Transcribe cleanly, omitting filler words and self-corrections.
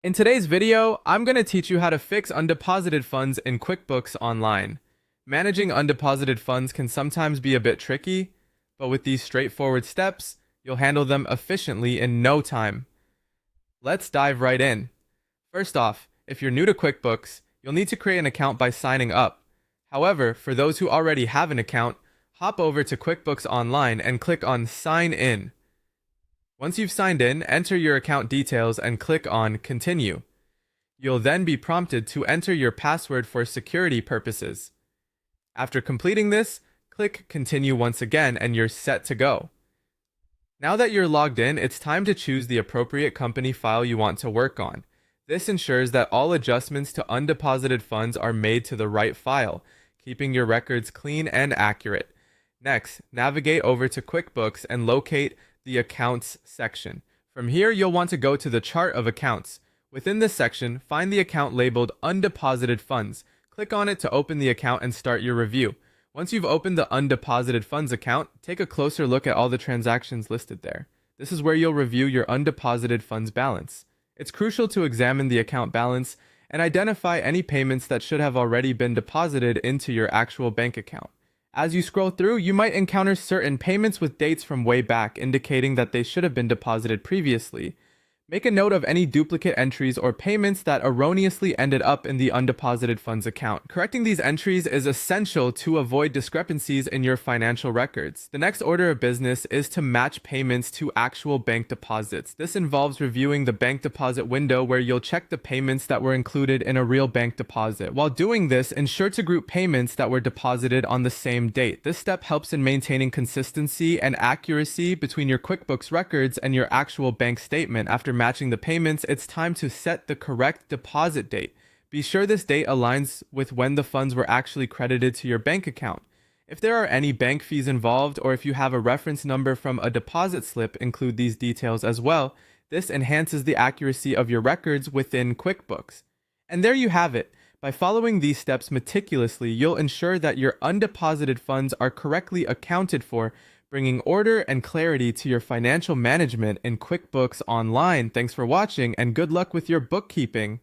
In today's video, I'm going to teach you how to fix undeposited funds in QuickBooks Online. Managing undeposited funds can sometimes be a bit tricky, but with these straightforward steps, you'll handle them efficiently in no time. Let's dive right in. First off, if you're new to QuickBooks, you'll need to create an account by signing up. However, for those who already have an account, hop over to QuickBooks Online and click on Sign In. Once you've signed in, enter your account details and click on Continue. You'll then be prompted to enter your password for security purposes. After completing this, click Continue once again and you're set to go. Now that you're logged in, it's time to choose the appropriate company file you want to work on. This ensures that all adjustments to undeposited funds are made to the right file, keeping your records clean and accurate. Next, navigate over to QuickBooks and locate the Accounts section. From here, you'll want to go to the Chart of Accounts. Within this section, find the account labeled Undeposited Funds. Click on it to open the account and start your review. Once you've opened the Undeposited Funds account, take a closer look at all the transactions listed there. This is where you'll review your undeposited funds balance. It's crucial to examine the account balance and identify any payments that should have already been deposited into your actual bank account. As you scroll through, you might encounter certain payments with dates from way back, indicating that they should have been deposited previously. Make a note of any duplicate entries or payments that erroneously ended up in the undeposited funds account. Correcting these entries is essential to avoid discrepancies in your financial records. The next order of business is to match payments to actual bank deposits. This involves reviewing the bank deposit window where you'll check the payments that were included in a real bank deposit. While doing this, ensure to group payments that were deposited on the same date. This step helps in maintaining consistency and accuracy between your QuickBooks records and your actual bank statement. After matching the payments, it's time to set the correct deposit date. Be sure this date aligns with when the funds were actually credited to your bank account. If there are any bank fees involved, or if you have a reference number from a deposit slip, include these details as well. This enhances the accuracy of your records within QuickBooks. And there you have it. By following these steps meticulously, you'll ensure that your undeposited funds are correctly accounted for, bringing order and clarity to your financial management in QuickBooks Online. Thanks for watching and good luck with your bookkeeping.